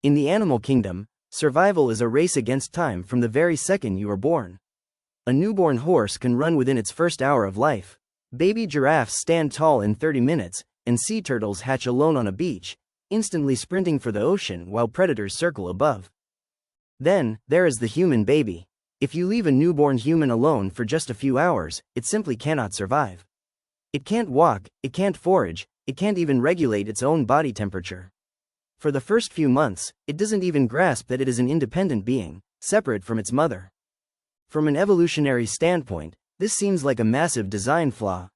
In the animal kingdom, survival is a race against time from the very second you are born. A newborn horse can run within its first hour of life. Baby giraffes stand tall in 30 minutes, and sea turtles hatch alone on a beach, instantly sprinting for the ocean while predators circle above. Then, there is the human baby. If you leave a newborn human alone for just a few hours, it simply cannot survive. It can't walk, it can't forage, it can't even regulate its own body temperature. For the first few months, it doesn't even grasp that it is an independent being, separate from its mother. From an evolutionary standpoint, this seems like a massive design flaw.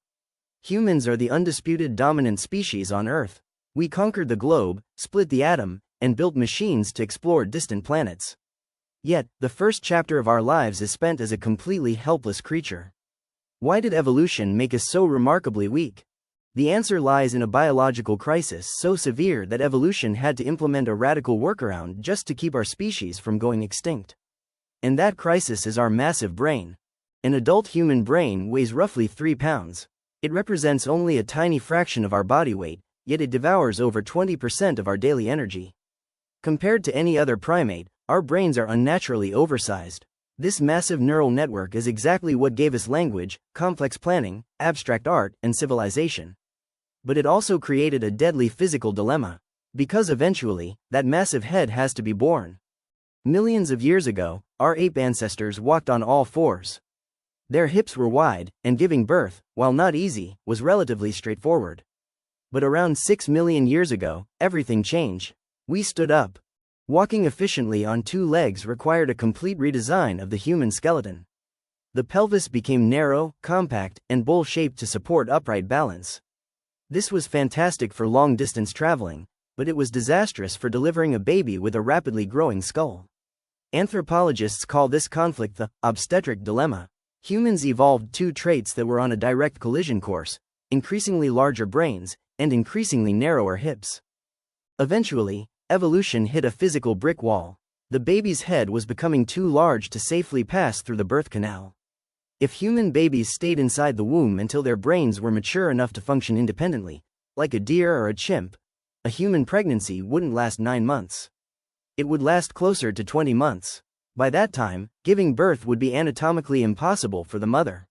Humans are the undisputed dominant species on Earth. We conquered the globe, split the atom, and built machines to explore distant planets. Yet, the first chapter of our lives is spent as a completely helpless creature. Why did evolution make us so remarkably weak? The answer lies in a biological crisis so severe that evolution had to implement a radical workaround just to keep our species from going extinct. And that crisis is our massive brain. An adult human brain weighs roughly 3 pounds. It represents only a tiny fraction of our body weight, yet it devours over 20% of our daily energy. Compared to any other primate, our brains are unnaturally oversized. This massive neural network is exactly what gave us language, complex planning, abstract art, and civilization. But it also created a deadly physical dilemma. Because eventually, that massive head has to be born. Millions of years ago, our ape ancestors walked on all fours. Their hips were wide, and giving birth, while not easy, was relatively straightforward. But around 6 million years ago, everything changed. We stood up. Walking efficiently on 2 legs required a complete redesign of the human skeleton. The pelvis became narrow, compact, and bowl-shaped to support upright balance. This was fantastic for long-distance traveling, but it was disastrous for delivering a baby with a rapidly growing skull. Anthropologists call this conflict the obstetric dilemma. Humans evolved 2 traits that were on a direct collision course: increasingly larger brains and increasingly narrower hips. Eventually, evolution hit a physical brick wall. The baby's head was becoming too large to safely pass through the birth canal. If human babies stayed inside the womb until their brains were mature enough to function independently, like a deer or a chimp, a human pregnancy wouldn't last 9 months. It would last closer to 20 months. By that time, giving birth would be anatomically impossible for the mother.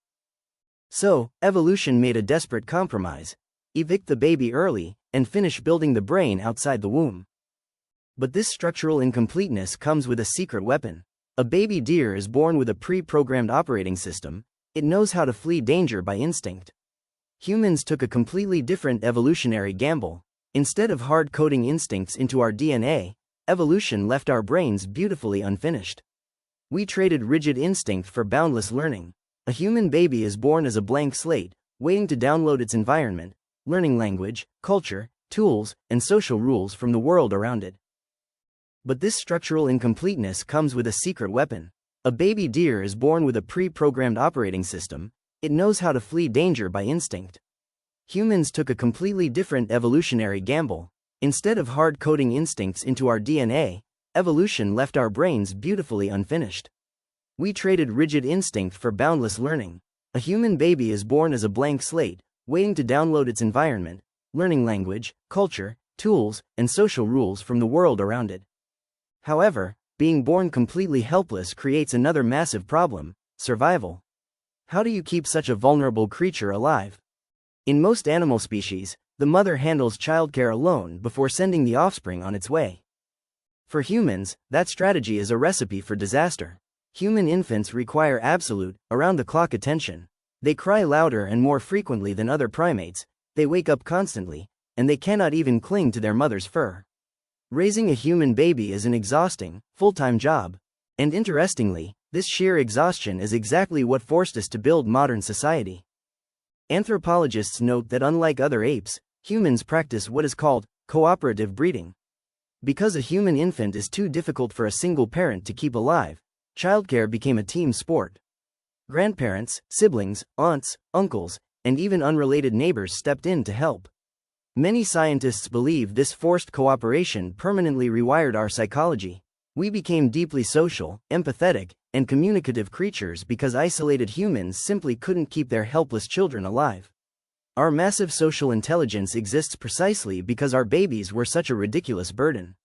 So, evolution made a desperate compromise: evict the baby early, and finish building the brain outside the womb. But this structural incompleteness comes with a secret weapon. A baby deer is born with a pre-programmed operating system. It knows how to flee danger by instinct. Humans took a completely different evolutionary gamble. Instead of hard-coding instincts into our DNA, evolution left our brains beautifully unfinished. We traded rigid instinct for boundless learning. A human baby is born as a blank slate, waiting to download its environment, learning language, culture, tools, and social rules from the world around it. But this structural incompleteness comes with a secret weapon. A baby deer is born with a pre-programmed operating system. It knows how to flee danger by instinct. Humans took a completely different evolutionary gamble. Instead of hard-coding instincts into our DNA, evolution left our brains beautifully unfinished. We traded rigid instinct for boundless learning. A human baby is born as a blank slate, waiting to download its environment, learning language, culture, tools, and social rules from the world around it. However, being born completely helpless creates another massive problem: survival. How do you keep such a vulnerable creature alive? In most animal species, the mother handles childcare alone before sending the offspring on its way. For humans, that strategy is a recipe for disaster. Human infants require absolute, around-the-clock attention. They cry louder and more frequently than other primates, they wake up constantly, and they cannot even cling to their mother's fur. Raising a human baby is an exhausting, full-time job. And interestingly, this sheer exhaustion is exactly what forced us to build modern society. Anthropologists note that unlike other apes, humans practice what is called cooperative breeding. Because a human infant is too difficult for a single parent to keep alive, childcare became a team sport. Grandparents, siblings, aunts, uncles, and even unrelated neighbors stepped in to help. Many scientists believe this forced cooperation permanently rewired our psychology. We became deeply social, empathetic, and communicative creatures because isolated humans simply couldn't keep their helpless children alive. Our massive social intelligence exists precisely because our babies were such a ridiculous burden.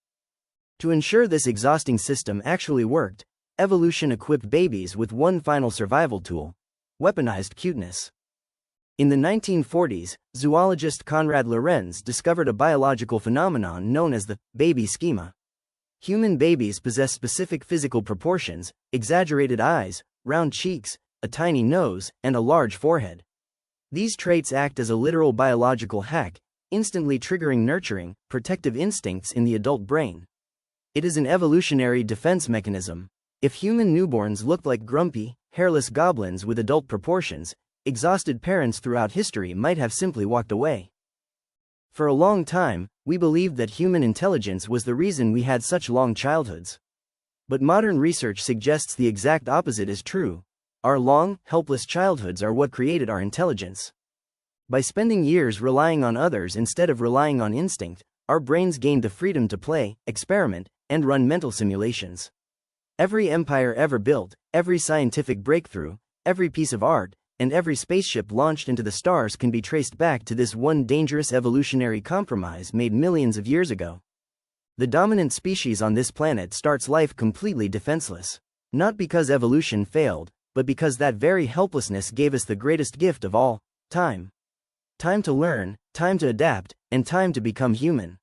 To ensure this exhausting system actually worked, evolution equipped babies with one final survival tool: weaponized cuteness. In the 1940s, zoologist Konrad Lorenz discovered a biological phenomenon known as the baby schema. Human babies possess specific physical proportions: exaggerated eyes, round cheeks, a tiny nose, and a large forehead. These traits act as a literal biological hack, instantly triggering nurturing, protective instincts in the adult brain. It is an evolutionary defense mechanism. If human newborns looked like grumpy, hairless goblins with adult proportions, exhausted parents throughout history might have simply walked away. For a long time, we believed that human intelligence was the reason we had such long childhoods. But modern research suggests the exact opposite is true. Our long, helpless childhoods are what created our intelligence. By spending years relying on others instead of relying on instinct, our brains gained the freedom to play, experiment, and run mental simulations. Every empire ever built, every scientific breakthrough, every piece of art, and every spaceship launched into the stars can be traced back to this one dangerous evolutionary compromise made millions of years ago. The dominant species on this planet starts life completely defenseless. Not because evolution failed, but because that very helplessness gave us the greatest gift of all: time. Time to learn, time to adapt, and time to become human.